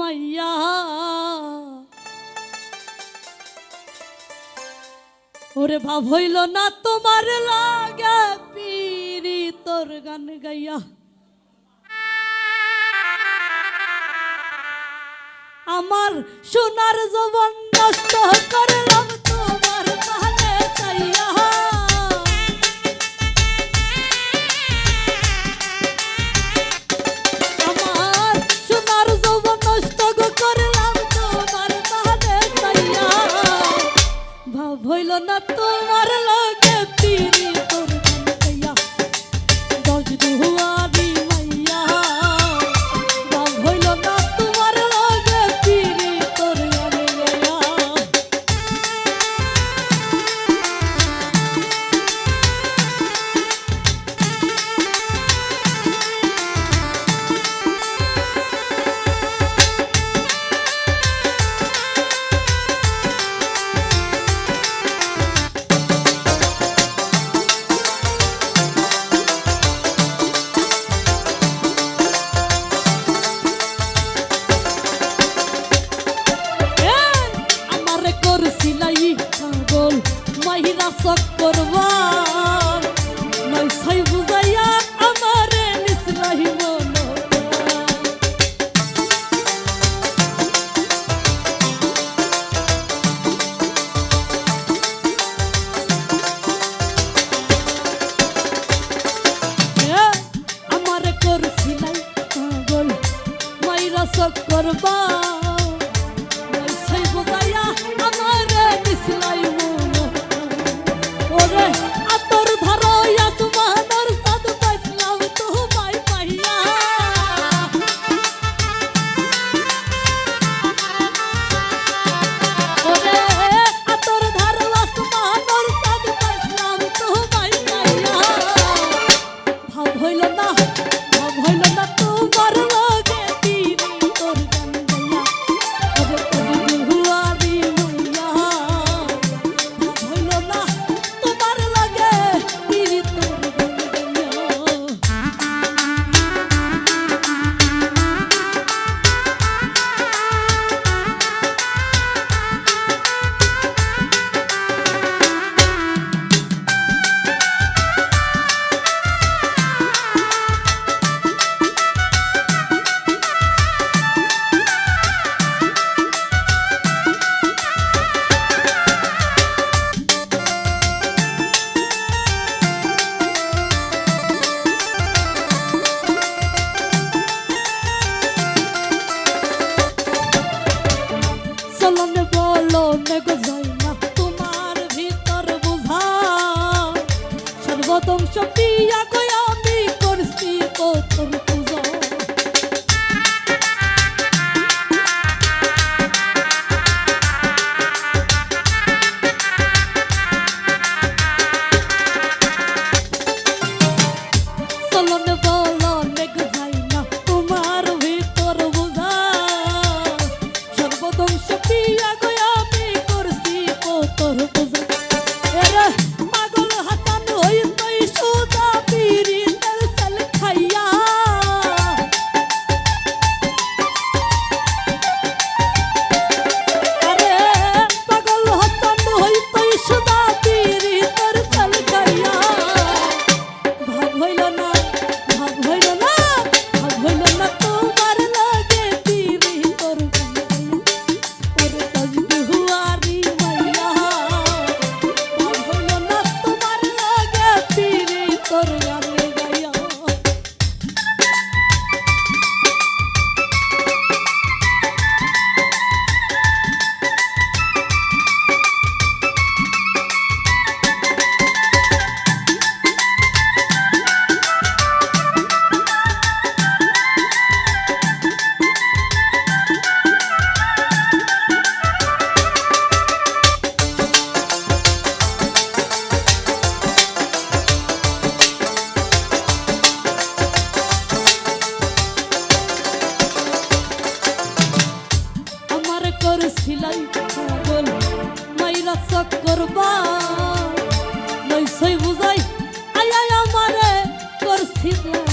মাইয়া ওরে ভাব হইল না তোমার লাগে পিরি তোর গান গাইয়া আমার সোনার যৌবন নষ্ট করলাম তোমার তাহলে চাইয়া আমার সোনার যৌবন নষ্ট করলাম তোমার তাহলে চাইয়া ভাব হইল না তোমার লগে পিরি তোর গান গাইয়া দশ দুয়ারি মাইয়া ভাব হইল না তোমার লগে পিরি তোর গান গাইয়া মাহিরা চক করবা নয় ছয় বুঝাইয়া আমারে নিসলাহি মনো আমারে করছিলাই পাগল মাহিরা চক করবা নয় ছয় বুঝাইয়া আমারে নিসলাই আতর ধরো আসমানের সাদ পাইলাম তোমায় পাইয়া ওরে আতর ধরো আসমানের সাদ পাইলাম তোমায় পাইয়া ভাব হইল না তোমার লগে পিরি তোর গান গাইয়া ওরে তোর দুয়ারি মাইয়া ভাব হইল না তোমার লাগে পিরি তোর গান গাইয়া চলনে বলনে গো যায় না তোমার ভিতর বুঝা সর্বধ্বংস পিয়া গো আমি করছি তোর পূজা চলনে বলনে গো যায় না তোমার ভিতর বুঝা সর্বধ্বংস পিয়া গো আমি করছি তোর পূজা এরে পাগল হাসান হইতই সুদা পিরি তেল তেল খাইয়া আরে পাগল হাসান হইতই সুদা পিরি তেল তেল খাইয়া ভাব হইল না তোমার লাগে পিরি তোর গান গাইয়া ওরে দশ দুয়ারি মাইয়া ভাব হইল না তোমার লাগে পিরি তোর গান গাইয়া আমার করছিলাই পাগল মাইরা চক করবা নয় ছয় বুঝাই আয়া আমারে করছিলাম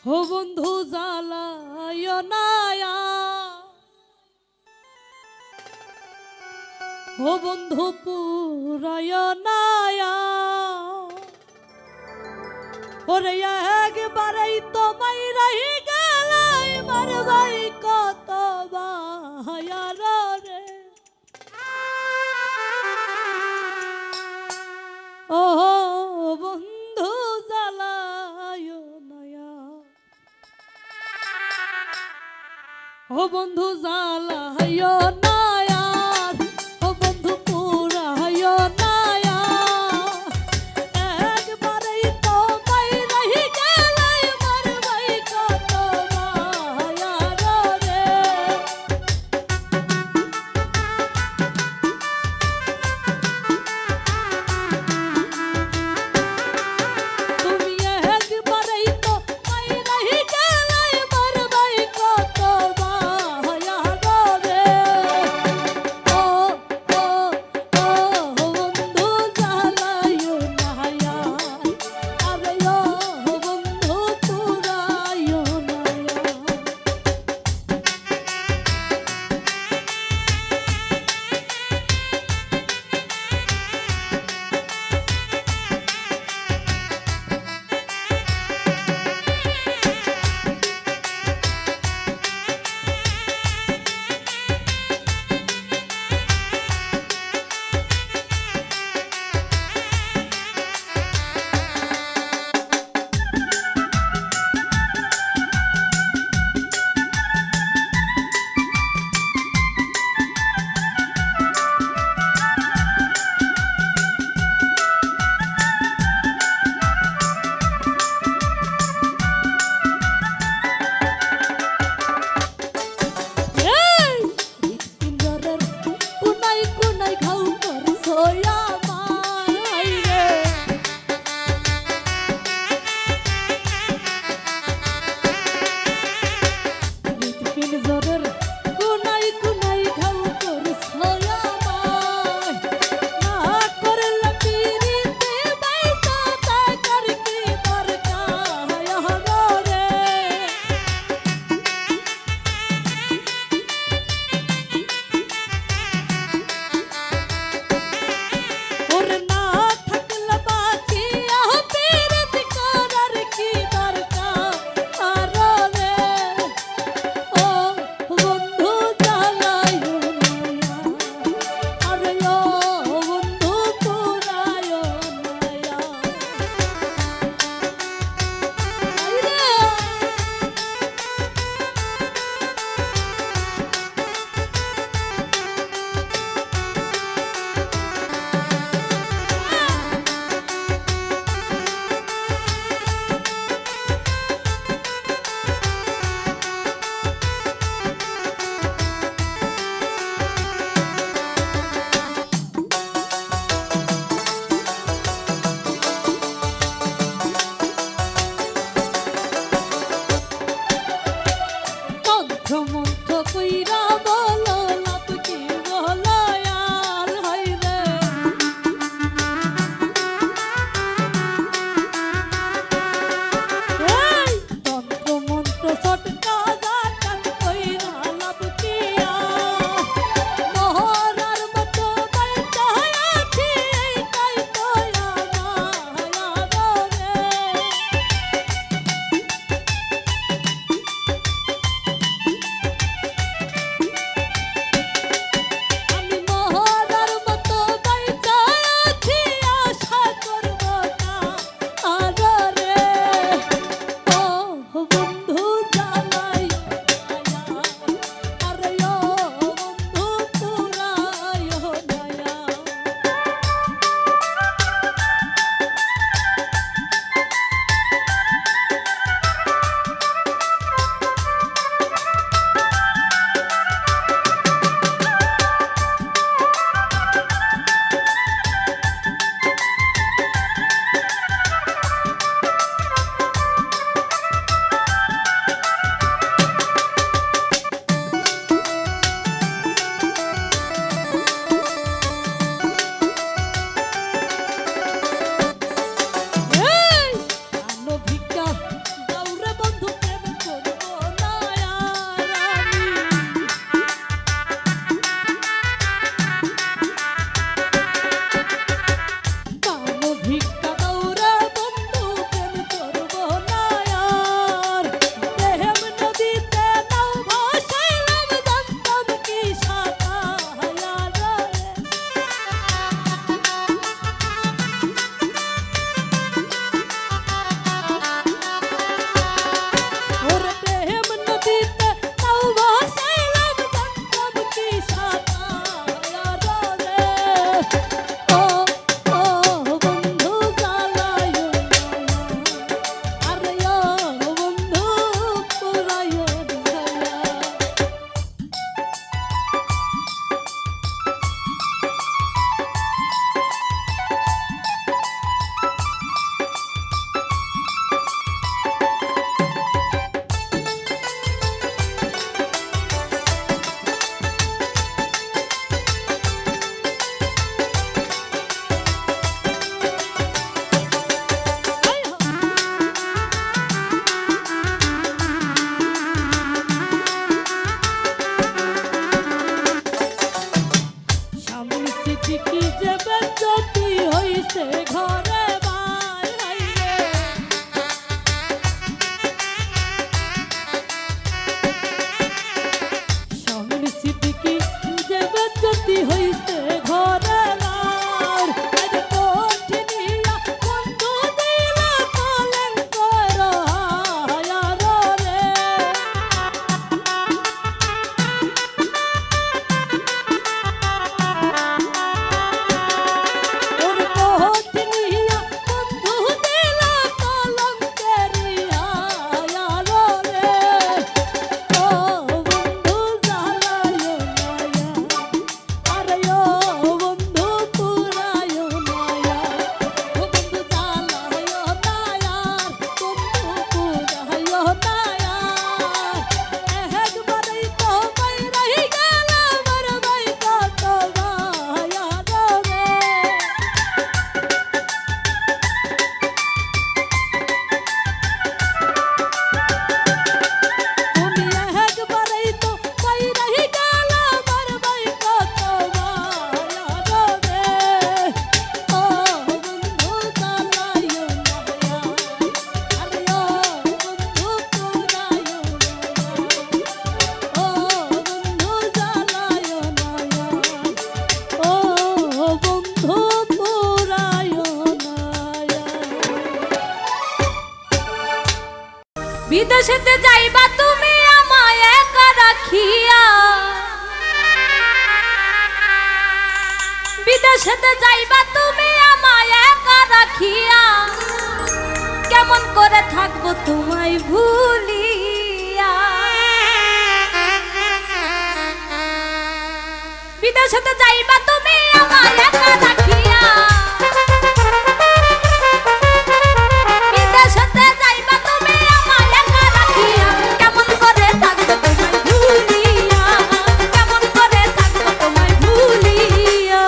ও বন্ধু জ্বালায় নায়া, ও বন্ধু পুরায় নায়া, ওরে একবারেই তোমায় রহি গেলাই মারবাই কত বাহায়ার রে। ও বন্ধু জ্বালায় নায়া, ও বন্ধু জ্বালায় নায়া, ও বন্ধু পুরায় নায়া, একবারেই তোমায় রহি গেলাই মারবাই কত বাহায়ার রে। তুমি একবারেই তো মাই রহি গেলাই মারবাই কত বাহায়ার রে। নদীতে নাও ভাসাইলাম জানতাম কি সাঁতার রে ও ও বন্ধু জ্বালায় না আরে ও বন্ধু পুরায় না কি যে বেজ্জতি হইছে ঘরে বার হইরে স্বামীর সিদ্দিকি যে বেজ্জতি হইছে ঘরে বার আজ কঠিনিয়া বন্ধু দিলা কলঙ্ক রহায়া রে বিদেশেতে যাইবা তুমি আমায় একা রাখিয়া বিদেশেতে যাইবা তুমি আমায় একা রাখিয়া কেমন করে থাকবো তোমায় ভুলিয়া বিদেশেতে যাইবা তুমি আমায় একা রাখিয়া বিদেশেতে যাইবা তুমি আমায় একা রাখিয়া কেমন করে থাকবো তোমায় ভুলিয়া কেমন করে থাকবো তোমায় ভুলিয়া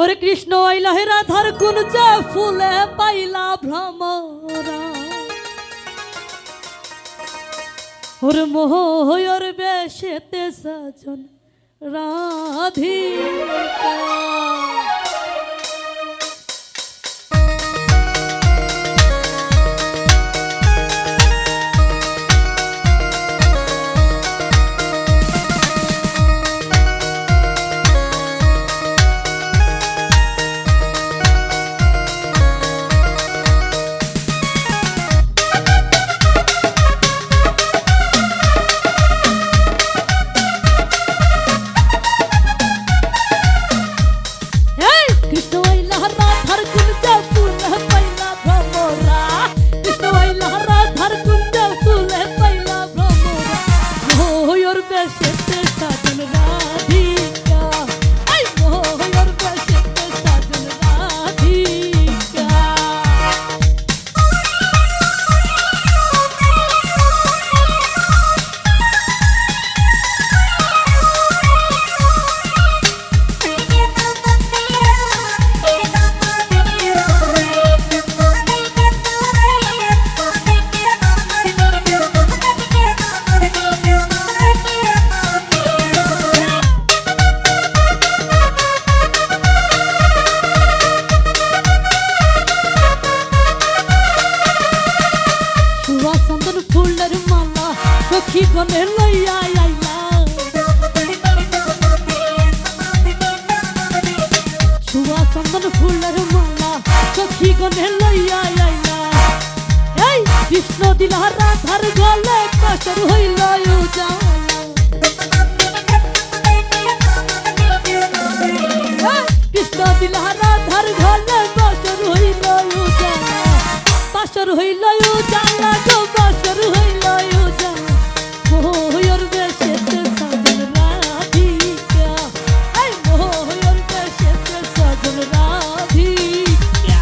ওরে কৃষ্ণ আইলা হে রাধার কুঞ্জে ফুলে পাইলা ভ্রমরা ওরে মোহ ওর বেশেতে সাজন রাধিকা সখী গনে লইয়া আইলা সুবা চন্দন ফুলের মালা সখী গনে লইয়া আইলা এই কৃষ্ণ দিলা রাধার গলে কাশর হইল কৃষ্ণ দিলা রাধার গলে কাশর হইল কাশর হইল জানা গো কাশর হইল মোহর বেশেতে সাজন রাধিকা এই মোহর বেশেতে সাজন রাধিকা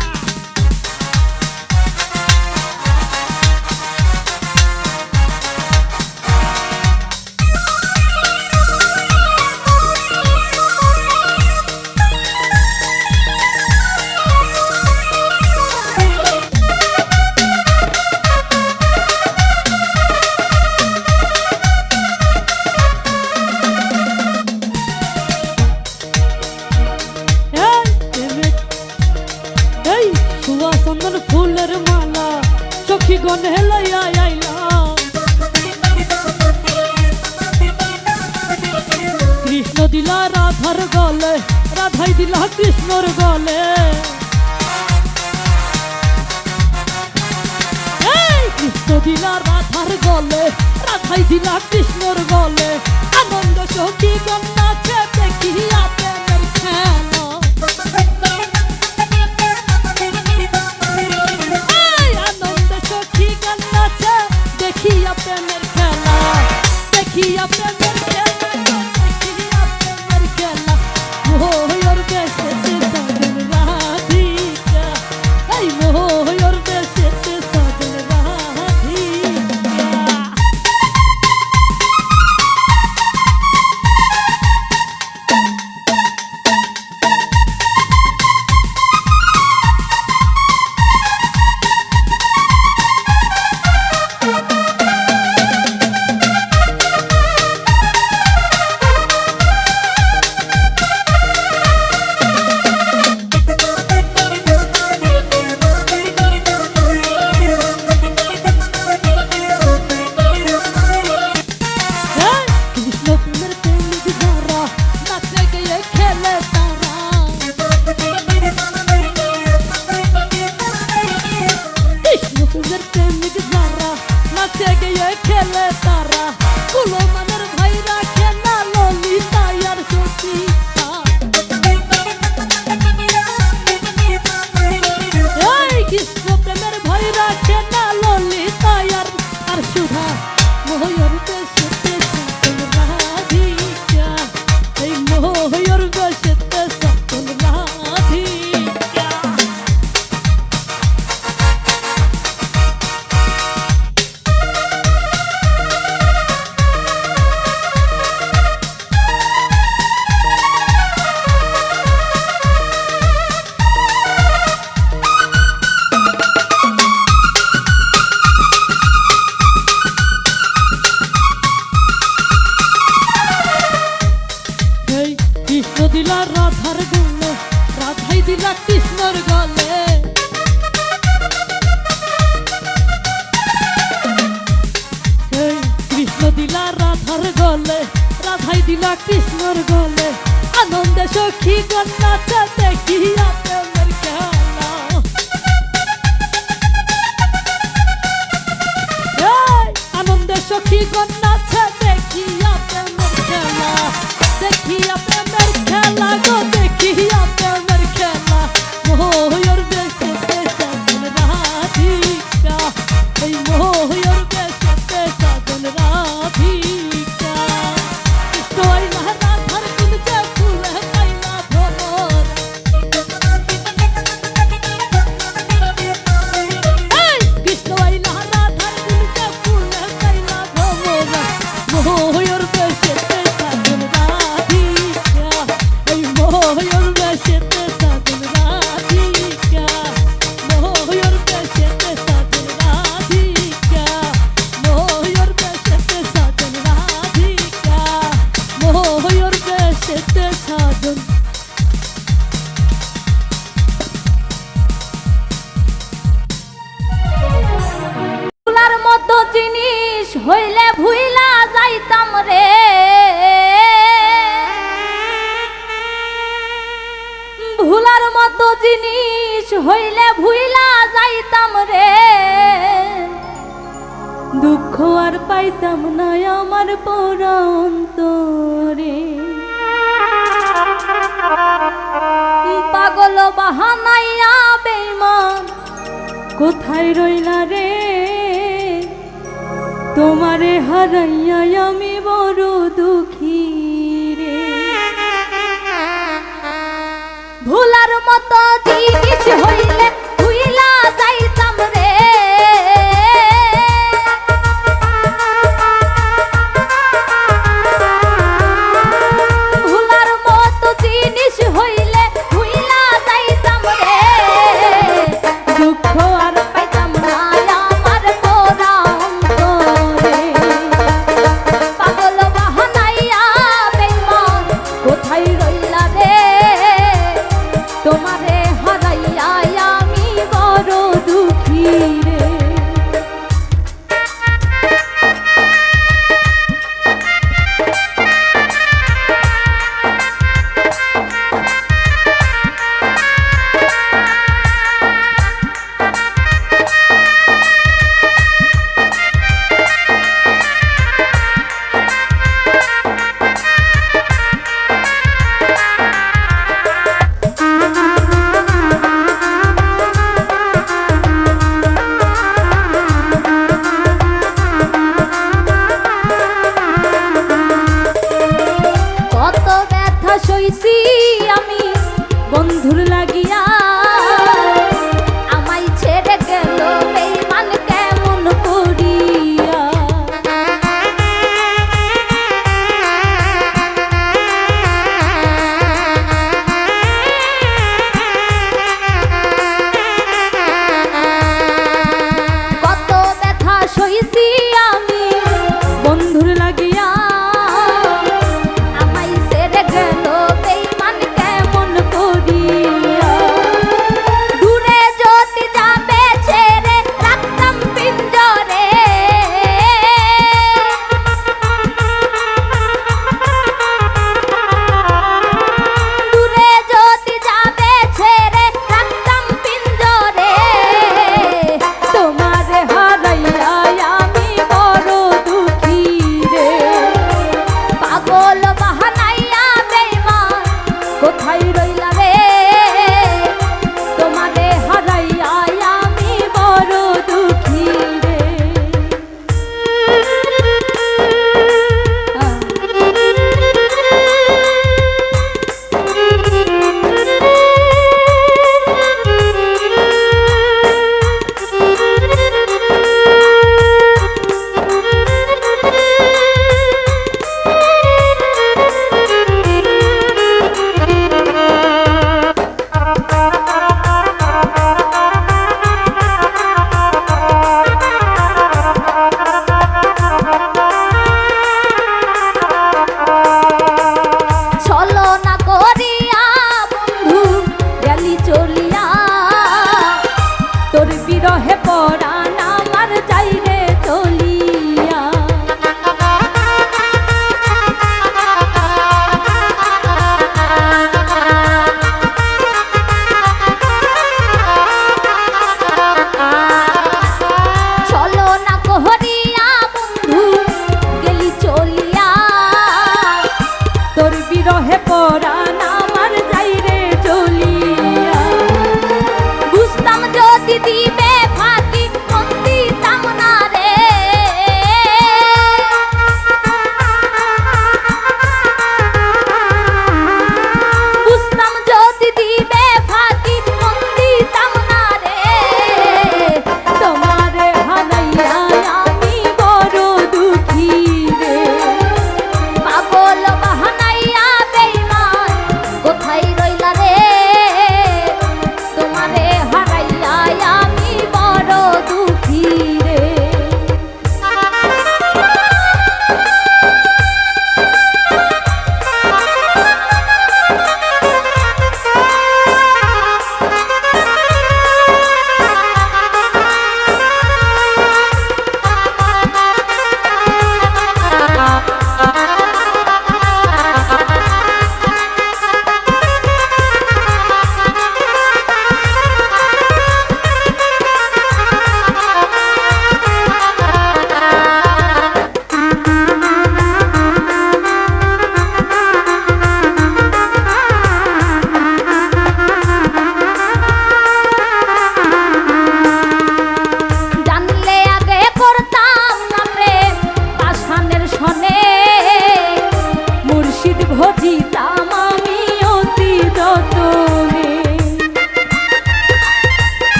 চন্দন ফুলের মালা সখী গনে লইয়া আইলা কৃষ্ণ দিলা রাধার গলে রাধাই দিলা কৃষ্ণর গলে কৃষ্ণ দিলা রাধার গলে রাধাই দিলা কৃষ্ণর গলে আনন্দ সখী গন্নাছে দেখিয়া প্রেমের খেলা দেখিয়া প্রেমের খেলা দেখিয়া প্রেমের খেলা দেখিয়া প্রেমের খেলা মোহর বেশেতে সাজন রাধিকা এই মোহর বেশেতে সাজন রাধিকা খেলে তারা কুলো মানের ভাইরা কেনা ললিতা আর সতীতা এই কৃষ্ণ প্রেমের ভাইরা কেনা ললিতা আর সুধা মোহর বেশেতে সাজন রাধিকা এই মোহর বেশেতে সাজন রাধিকা দিলা কৃষ্ণর গলে কৃষ্ণ দিলা রাধার গলে রাধাই দিলা কৃষ্ণর গলে আনন্দে সখী গন্নাচা দেখিয়া প্রেমের খেলা আনন্দে সখী গন্নাচা দেখিয়া প্রেমের খেলা দেখিয়া প্রেমের খেলা গো দেখিয়া প্রেমের খেলা মোহর বেশেতে সাজন রাধিকা এই মোহর বেশেতে সাজন রাধিকা কৃষ্ণ আইলা রাধার কুঞ্জে ফুলে পাইলা ভোর কৃষ্ণ আইলা রাধার কুঞ্জে ফুলে পাইলা ভোর মোহর বেশেতে সাজন রাধিকা এই মোহর বেশেতে সাজন রাধিকা মোহর বেশেতে সাজন রাধিকা মোহর বেশেতে সাজন রাধিকা মোহর বেশেতে সাজন ভুলার মতো জিনিস হইলে ভুইলা যাইতাম রে ভুলার মতো জিনিস হইলে ভুইলা যাইতাম রে দুঃখ আর পাইতাম না আমার পরান্তরে পাগল বাহানাইয়া বেঈমান কোথায় রইলা রে তোমারে হারাইয়া আমি বড় দুঃখী রে ভুলার মতো জিনিস হইলে